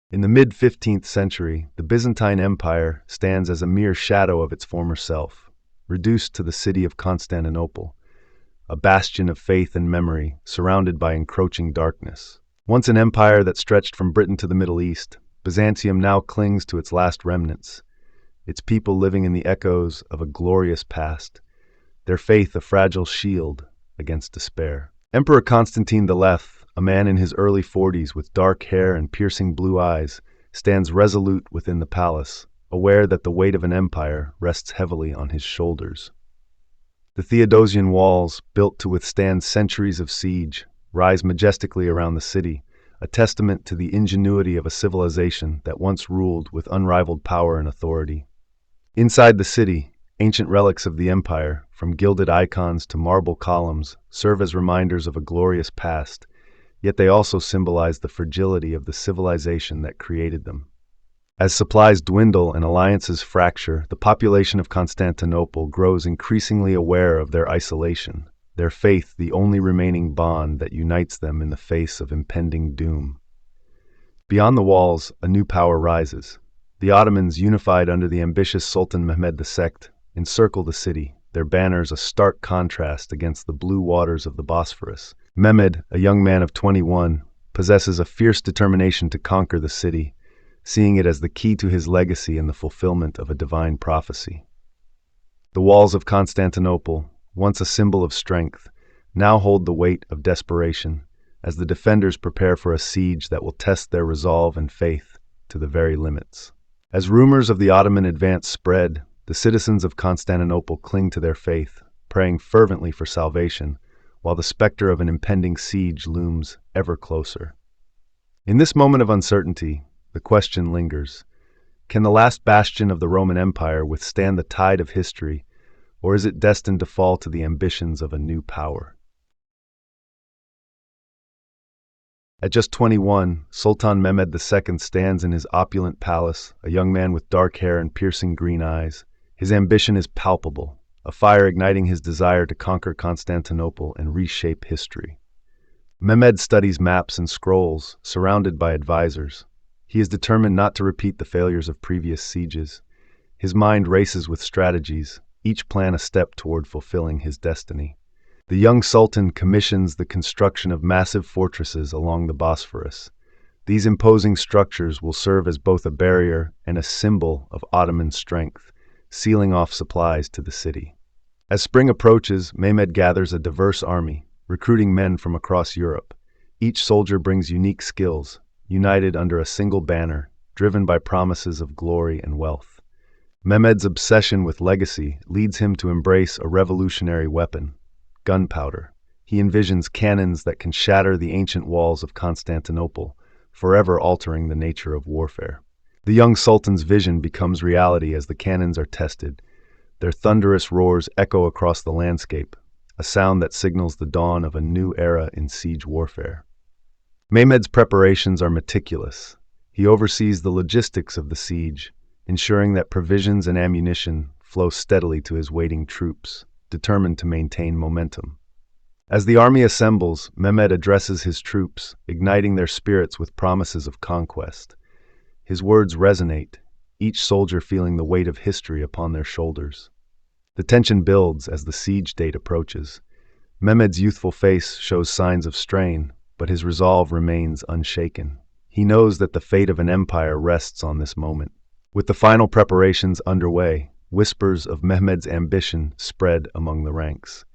In the mid-15th century, the Byzantine Empire stands as a mere shadow of its former self, reduced to the city of Constantinople, a bastion of faith and memory surrounded by encroaching darkness. Once an empire that stretched from Britain to the Middle East, Byzantium now clings to its last remnants, its people living in the echoes of a glorious past, their faith a fragile shield against despair. Emperor Constantine XI, a man in his early 40s with dark hair and piercing blue eyes, stands resolute within the palace, aware that the weight of an empire rests heavily on his shoulders. The Theodosian Walls, built to withstand centuries of siege, rise majestically around the city, a testament to the ingenuity of a civilization that once ruled with unrivaled power and authority. Inside the city, ancient relics of the empire, from gilded icons to marble columns, serve as reminders of a glorious past, yet they also symbolize the fragility of the civilization that created them. As supplies dwindle and alliances fracture, the population of Constantinople grows increasingly aware of their isolation, their faith the only remaining bond that unites them in the face of impending doom. Beyond the walls, a new power rises. The Ottomans, unified under the ambitious Sultan Mehmed II, encircle the city, their banners a stark contrast against the blue waters of the Bosphorus. Mehmed, a young man of 21, possesses a fierce determination to conquer the city, seeing it as the key to his legacy and the fulfillment of a divine prophecy. The walls of Constantinople, once a symbol of strength, now hold the weight of desperation, as the defenders prepare for a siege that will test their resolve and faith to the very limits. As rumors of the Ottoman advance spread, the citizens of Constantinople cling to their faith, praying fervently for salvation, while the specter of an impending siege looms ever closer. In this moment of uncertainty, the question lingers: can the last bastion of the Roman Empire withstand the tide of history, or is it destined to fall to the ambitions of a new power? At just 21, Sultan Mehmed II stands in his opulent palace, a young man with dark hair and piercing green eyes. His ambition is palpable, a fire igniting his desire to conquer Constantinople and reshape history. Mehmed studies maps and scrolls, surrounded by advisors. He is determined not to repeat the failures of previous sieges. His mind races with strategies, each plan a step toward fulfilling his destiny. The young sultan commissions the construction of massive fortresses along the Bosphorus. These imposing structures will serve as both a barrier and a symbol of Ottoman strength, sealing off supplies to the city. As spring approaches, Mehmed gathers a diverse army, recruiting men from across Europe. Each soldier brings unique skills, united under a single banner, driven by promises of glory and wealth. Mehmed's obsession with legacy leads him to embrace a revolutionary weapon: gunpowder. He envisions cannons that can shatter the ancient walls of Constantinople, forever altering the nature of warfare. The young sultan's vision becomes reality as the cannons are tested. Their thunderous roars echo across the landscape, a sound that signals the dawn of a new era in siege warfare. Mehmed's preparations are meticulous. He oversees the logistics of the siege, ensuring that provisions and ammunition flow steadily to his waiting troops, determined to maintain momentum. As the army assembles, Mehmed addresses his troops, igniting their spirits with promises of conquest. His words resonate, each soldier feeling the weight of history upon their shoulders. The tension builds as the siege date approaches. Mehmed's youthful face shows signs of strain, but his resolve remains unshaken. He knows that the fate of an empire rests on this moment. With the final preparations underway, whispers of Mehmed's ambition spread among the ranks.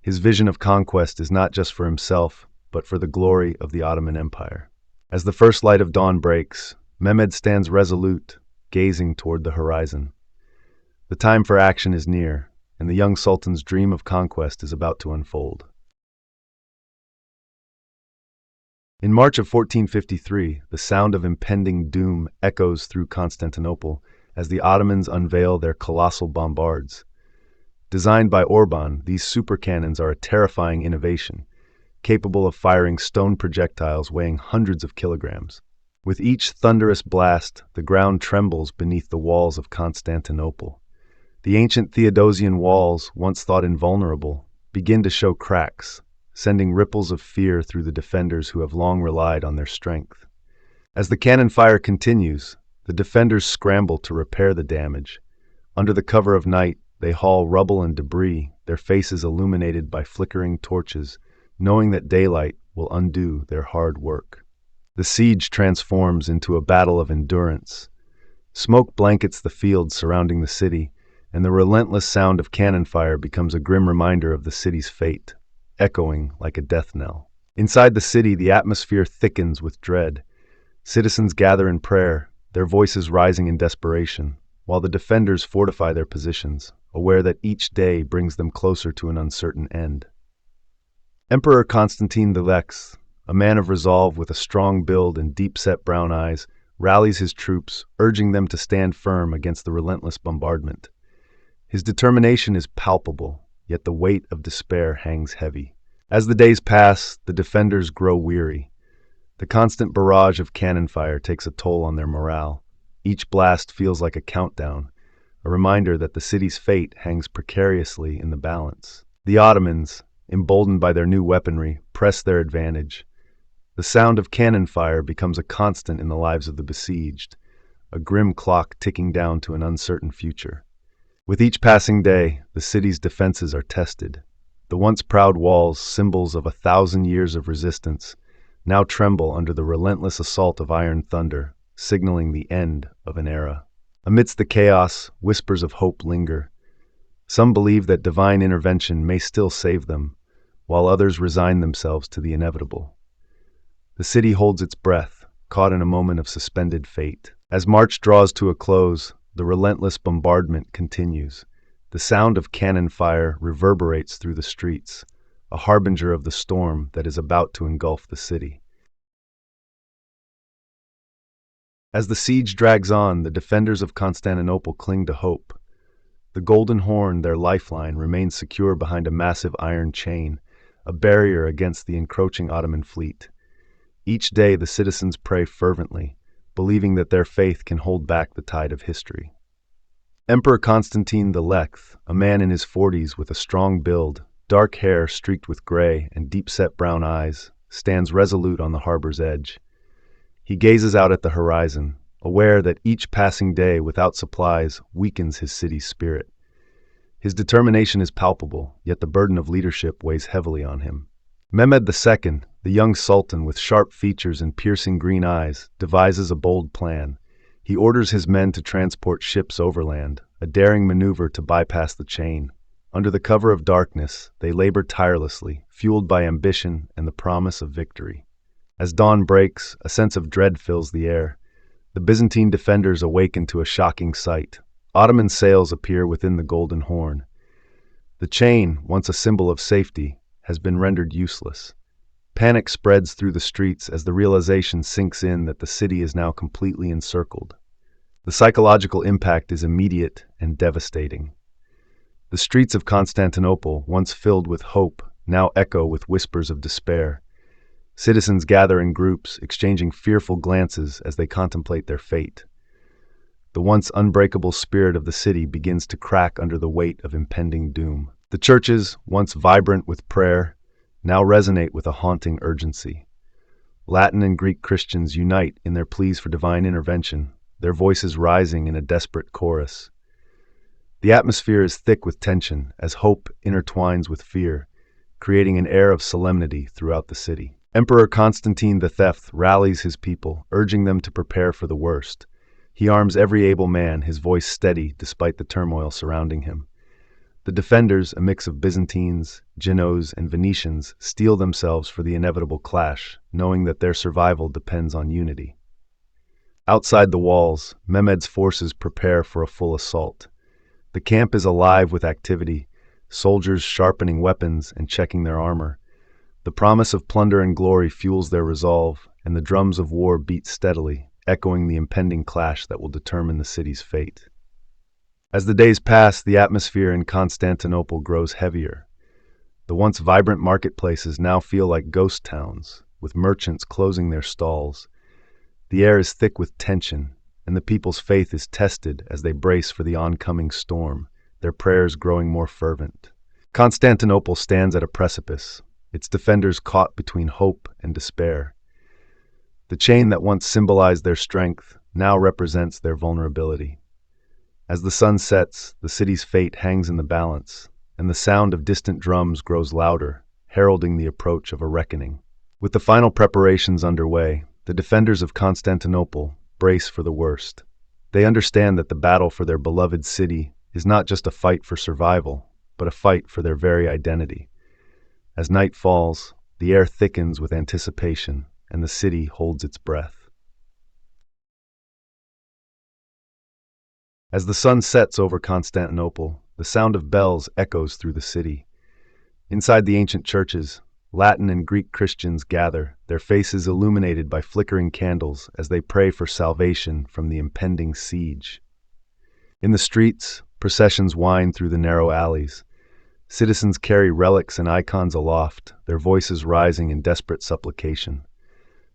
His vision of conquest is not just for himself, but for the glory of the Ottoman Empire. As the first light of dawn breaks, Mehmed stands resolute, gazing toward the horizon. The time for action is near, and the young sultan's dream of conquest is about to unfold. In March of 1453, the sound of impending doom echoes through Constantinople as the Ottomans unveil their colossal bombards. Designed by Orban, these supercannons are a terrifying innovation, capable of firing stone projectiles weighing hundreds of kilograms. With each thunderous blast, the ground trembles beneath the walls of Constantinople. The ancient Theodosian walls, once thought invulnerable, begin to show cracks, sending ripples of fear through the defenders who have long relied on their strength. As the cannon fire continues, the defenders scramble to repair the damage. Under the cover of night, they haul rubble and debris, their faces illuminated by flickering torches, knowing that daylight will undo their hard work. The siege transforms into a battle of endurance. Smoke blankets the fields surrounding the city, and the relentless sound of cannon fire becomes a grim reminder of the city's fate, echoing like a death knell. Inside the city, the atmosphere thickens with dread. Citizens gather in prayer, their voices rising in desperation, while the defenders fortify their positions, aware that each day brings them closer to an uncertain end. Emperor Constantine XI, a man of resolve with a strong build and deep-set brown eyes, rallies his troops, urging them to stand firm against the relentless bombardment. His determination is palpable, yet the weight of despair hangs heavy. As the days pass, the defenders grow weary. The constant barrage of cannon fire takes a toll on their morale. Each blast feels like a countdown, a reminder that the city's fate hangs precariously in the balance. The Ottomans, emboldened by their new weaponry, press their advantage. The sound of cannon fire becomes a constant in the lives of the besieged, a grim clock ticking down to an uncertain future. With each passing day, the city's defenses are tested. The once proud walls, symbols of 1,000 years of resistance, now tremble under the relentless assault of iron thunder, signaling the end of an era. Amidst the chaos, whispers of hope linger. Some believe that divine intervention may still save them, while others resign themselves to the inevitable. The city holds its breath, caught in a moment of suspended fate. As March draws to a close, the relentless bombardment continues. The sound of cannon fire reverberates through the streets, a harbinger of the storm that is about to engulf the city. As the siege drags on, the defenders of Constantinople cling to hope. The Golden Horn, their lifeline, remains secure behind a massive iron chain, a barrier against the encroaching Ottoman fleet. Each day the citizens pray fervently, believing that their faith can hold back the tide of history. Emperor Constantine XI, a man in his 40s with a strong build, dark hair streaked with gray and deep-set brown eyes, stands resolute on the harbor's edge. He gazes out at the horizon, aware that each passing day without supplies weakens his city's spirit. His determination is palpable, yet the burden of leadership weighs heavily on him. Mehmed II, the young sultan with sharp features and piercing green eyes, devises a bold plan. He orders his men to transport ships overland, a daring maneuver to bypass the chain. Under the cover of darkness, they labor tirelessly, fueled by ambition and the promise of victory. As dawn breaks, a sense of dread fills the air. The Byzantine defenders awaken to a shocking sight. Ottoman sails appear within the Golden Horn. The chain, once a symbol of safety, has been rendered useless. Panic spreads through the streets as the realization sinks in that the city is now completely encircled. The psychological impact is immediate and devastating. The streets of Constantinople, once filled with hope, now echo with whispers of despair. Citizens gather in groups, exchanging fearful glances as they contemplate their fate. The once unbreakable spirit of the city begins to crack under the weight of impending doom. The churches, once vibrant with prayer, now resonate with a haunting urgency. Latin and Greek Christians unite in their pleas for divine intervention, their voices rising in a desperate chorus. The atmosphere is thick with tension as hope intertwines with fear, creating an air of solemnity throughout the city. Emperor Constantine XI rallies his people, urging them to prepare for the worst. He arms every able man, his voice steady despite the turmoil surrounding him. The defenders, a mix of Byzantines, Genoese, and Venetians, steel themselves for the inevitable clash, knowing that their survival depends on unity. Outside the walls, Mehmed's forces prepare for a full assault. The camp is alive with activity, soldiers sharpening weapons and checking their armor. The promise of plunder and glory fuels their resolve, and the drums of war beat steadily, echoing the impending clash that will determine the city's fate. As the days pass, the atmosphere in Constantinople grows heavier. The once vibrant marketplaces now feel like ghost towns, with merchants closing their stalls. The air is thick with tension, and the people's faith is tested as they brace for the oncoming storm, their prayers growing more fervent. Constantinople stands at a precipice, its defenders caught between hope and despair. The chain that once symbolized their strength now represents their vulnerability. As the sun sets, the city's fate hangs in the balance, and the sound of distant drums grows louder, heralding the approach of a reckoning. With the final preparations underway, the defenders of Constantinople brace for the worst. They understand that the battle for their beloved city is not just a fight for survival, but a fight for their very identity. As night falls, the air thickens with anticipation, and the city holds its breath. As the sun sets over Constantinople, the sound of bells echoes through the city. Inside the ancient churches, Latin and Greek Christians gather, their faces illuminated by flickering candles as they pray for salvation from the impending siege. In the streets, processions wind through the narrow alleys. Citizens carry relics and icons aloft, their voices rising in desperate supplication.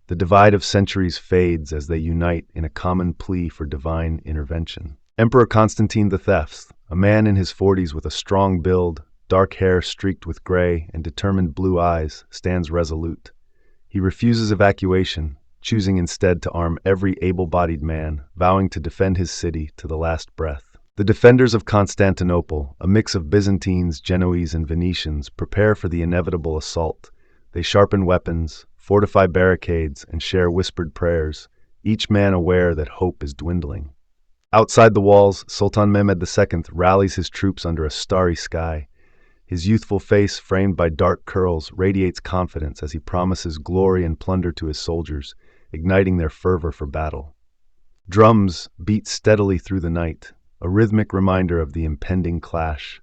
The divide of centuries fades as they unite in a common plea for divine intervention. Emperor Constantine XI, a man in his 40s with a strong build, dark hair streaked with gray, and determined blue eyes, stands resolute. He refuses evacuation, choosing instead to arm every able-bodied man, vowing to defend his city to the last breath. The defenders of Constantinople, a mix of Byzantines, Genoese, and Venetians, prepare for the inevitable assault. They sharpen weapons, fortify barricades, and share whispered prayers, each man aware that hope is dwindling. Outside the walls, Sultan Mehmed II rallies his troops under a starry sky. His youthful face, framed by dark curls, radiates confidence as he promises glory and plunder to his soldiers, igniting their fervor for battle. Drums beat steadily through the night, a rhythmic reminder of the impending clash.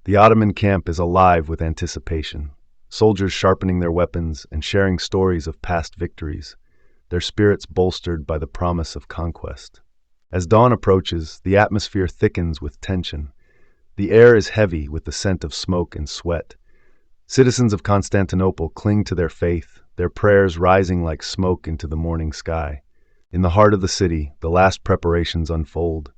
The Ottoman camp is alive with anticipation, soldiers sharpening their weapons and sharing stories of past victories, their spirits bolstered by the promise of conquest. As dawn approaches, the atmosphere thickens with tension. The air is heavy with the scent of smoke and sweat. Citizens of Constantinople cling to their faith, their prayers rising like smoke into the morning sky. In the heart of the city, the last preparations unfold.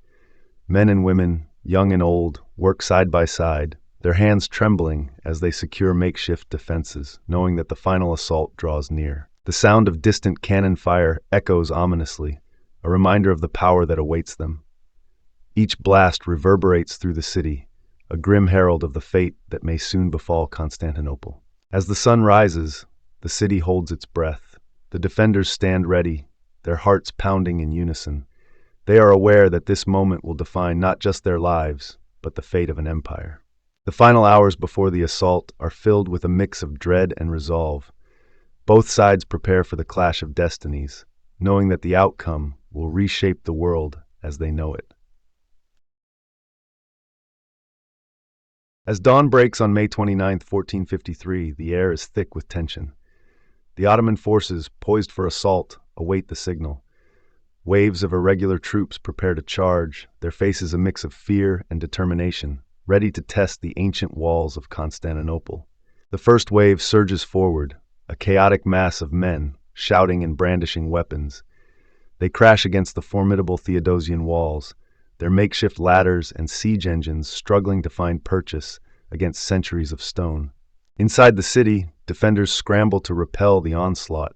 Men and women, young and old, work side by side, their hands trembling as they secure makeshift defenses, knowing that the final assault draws near. The sound of distant cannon fire echoes ominously, a reminder of the power that awaits them. Each blast reverberates through the city, a grim herald of the fate that may soon befall Constantinople. As the sun rises, the city holds its breath. The defenders stand ready, their hearts pounding in unison. They are aware that this moment will define not just their lives, but the fate of an empire. The final hours before the assault are filled with a mix of dread and resolve. Both sides prepare for the clash of destinies, knowing that the outcome will reshape the world as they know it. As dawn breaks on May 29, 1453, the air is thick with tension. The Ottoman forces, poised for assault, await the signal. Waves of irregular troops prepare to charge, their faces a mix of fear and determination, ready to test the ancient walls of Constantinople. The first wave surges forward, a chaotic mass of men, shouting and brandishing weapons. They crash against the formidable Theodosian Walls, their makeshift ladders and siege engines struggling to find purchase against centuries of stone. Inside the city, defenders scramble to repel the onslaught.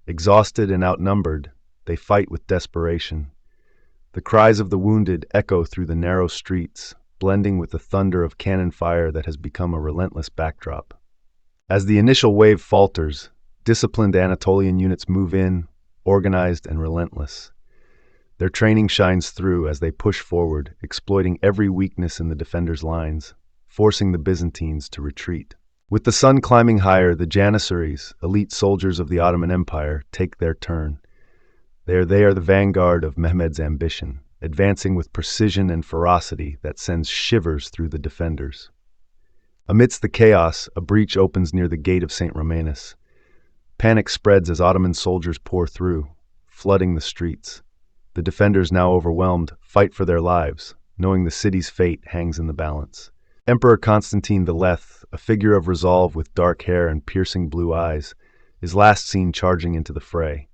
Exhausted and outnumbered, they fight with desperation. The cries of the wounded echo through the narrow streets, blending with the thunder of cannon fire that has become a relentless backdrop. As the initial wave falters, disciplined Anatolian units move in, organized and relentless. Their training shines through as they push forward, exploiting every weakness in the defenders' lines, forcing the Byzantines to retreat. With the sun climbing higher, the Janissaries, elite soldiers of the Ottoman Empire, take their turn. They are the vanguard of Mehmed's ambition, advancing with precision and ferocity that sends shivers through the defenders. Amidst the chaos, a breach opens near the gate of St. Romanus. Panic spreads as Ottoman soldiers pour through, flooding the streets. The defenders, now overwhelmed, fight for their lives, knowing the city's fate hangs in the balance. Emperor Constantine XI, a figure of resolve with dark hair and piercing blue eyes, is last seen charging into the fray.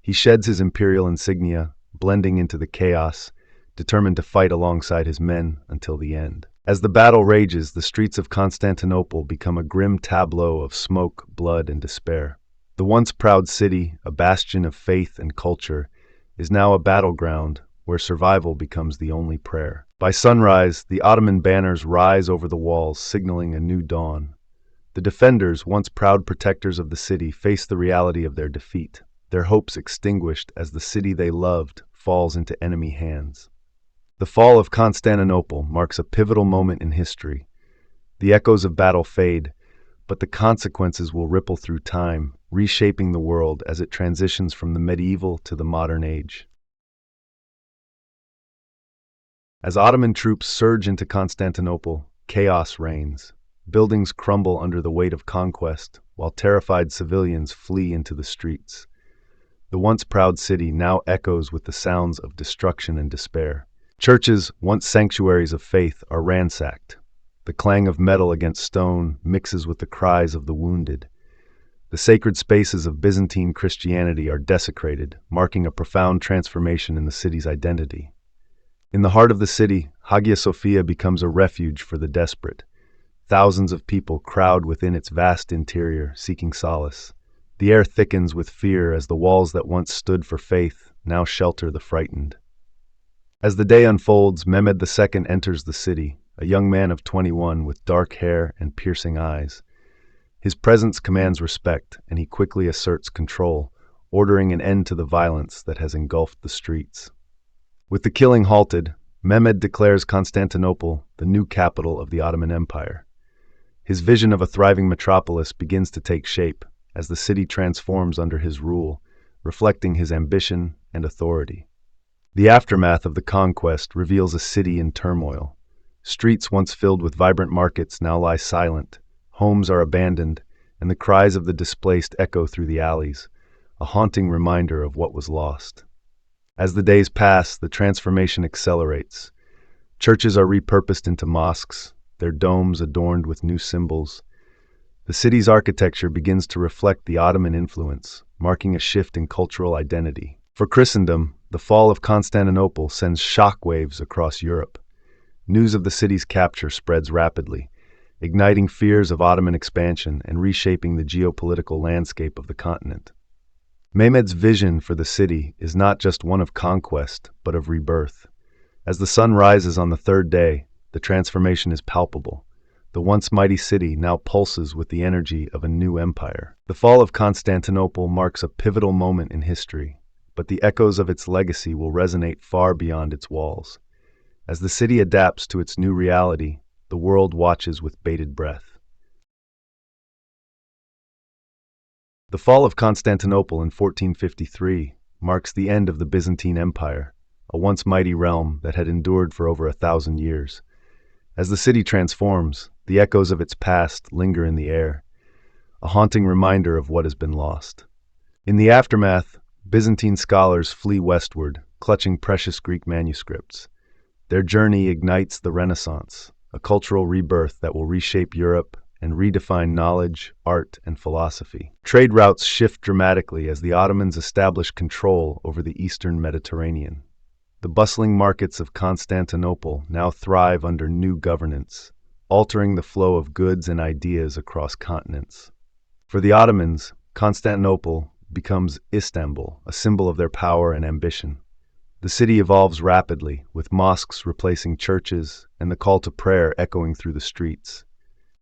He sheds his imperial insignia, blending into the chaos, determined to fight alongside his men until the end. As the battle rages, the streets of Constantinople become a grim tableau of smoke, blood, and despair. The once proud city, a bastion of faith and culture, is now a battleground where survival becomes the only prayer. By sunrise, the Ottoman banners rise over the walls, signaling a new dawn. The defenders, once proud protectors of the city, face the reality of their defeat, their hopes extinguished as the city they loved falls into enemy hands. The fall of Constantinople marks a pivotal moment in history. The echoes of battle fade, but the consequences will ripple through time, reshaping the world as it transitions from the medieval to the modern age. As Ottoman troops surge into Constantinople, chaos reigns. Buildings crumble under the weight of conquest, while terrified civilians flee into the streets. The once proud city now echoes with the sounds of destruction and despair. Churches, once sanctuaries of faith, are ransacked. The clang of metal against stone mixes with the cries of the wounded. The sacred spaces of Byzantine Christianity are desecrated, marking a profound transformation in the city's identity. In the heart of the city, Hagia Sophia becomes a refuge for the desperate. Thousands of people crowd within its vast interior, seeking solace. The air thickens with fear as the walls that once stood for faith now shelter the frightened. As the day unfolds, Mehmed II enters the city, a young man of 21 with dark hair and piercing eyes. His presence commands respect, and he quickly asserts control, ordering an end to the violence that has engulfed the streets. With the killing halted, Mehmed declares Constantinople the new capital of the Ottoman Empire. His vision of a thriving metropolis begins to take shape as the city transforms under his rule, reflecting his ambition and authority. The aftermath of the conquest reveals a city in turmoil. Streets once filled with vibrant markets now lie silent, homes are abandoned, and the cries of the displaced echo through the alleys, a haunting reminder of what was lost. As the days pass, the transformation accelerates. Churches are repurposed into mosques, their domes adorned with new symbols. The city's architecture begins to reflect the Ottoman influence, marking a shift in cultural identity. For Christendom, the fall of Constantinople sends shockwaves across Europe. News of the city's capture spreads rapidly, igniting fears of Ottoman expansion and reshaping the geopolitical landscape of the continent. Mehmed's vision for the city is not just one of conquest, but of rebirth. As the sun rises on the third day, the transformation is palpable. The once mighty city now pulses with the energy of a new empire. The fall of Constantinople marks a pivotal moment in history, but the echoes of its legacy will resonate far beyond its walls. As the city adapts to its new reality, the world watches with bated breath. The fall of Constantinople in 1453 marks the end of the Byzantine Empire, a once mighty realm that had endured for over 1,000 years. As the city transforms, the echoes of its past linger in the air, a haunting reminder of what has been lost. In the aftermath, Byzantine scholars flee westward, clutching precious Greek manuscripts. Their journey ignites the Renaissance, a cultural rebirth that will reshape Europe and redefine knowledge, art, and philosophy. Trade routes shift dramatically as the Ottomans establish control over the eastern Mediterranean. The bustling markets of Constantinople now thrive under new governance, altering the flow of goods and ideas across continents. For the Ottomans, Constantinople becomes Istanbul, a symbol of their power and ambition. The city evolves rapidly, with mosques replacing churches and the call to prayer echoing through the streets.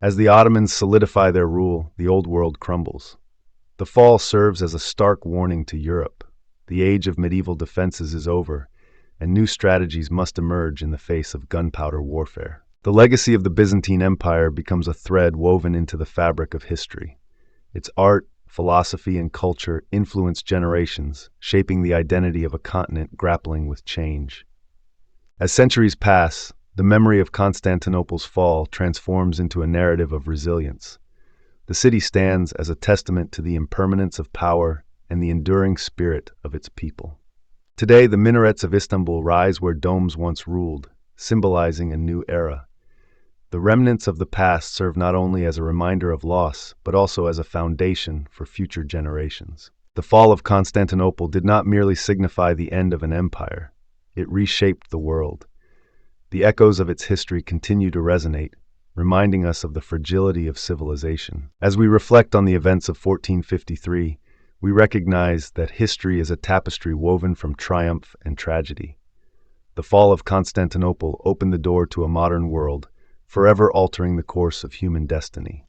As the Ottomans solidify their rule, the old world crumbles. The fall serves as a stark warning to Europe. The age of medieval defenses is over, and new strategies must emerge in the face of gunpowder warfare. The legacy of the Byzantine Empire becomes a thread woven into the fabric of history. Its art, philosophy, and culture influence generations, shaping the identity of a continent grappling with change. As centuries pass, the memory of Constantinople's fall transforms into a narrative of resilience. The city stands as a testament to the impermanence of power and the enduring spirit of its people. Today, the minarets of Istanbul rise where domes once ruled, symbolizing a new era. The remnants of the past serve not only as a reminder of loss, but also as a foundation for future generations. The fall of Constantinople did not merely signify the end of an empire. It reshaped the world. The echoes of its history continue to resonate, reminding us of the fragility of civilization. As we reflect on the events of 1453, we recognize that history is a tapestry woven from triumph and tragedy. The fall of Constantinople opened the door to a modern world, forever altering the course of human destiny.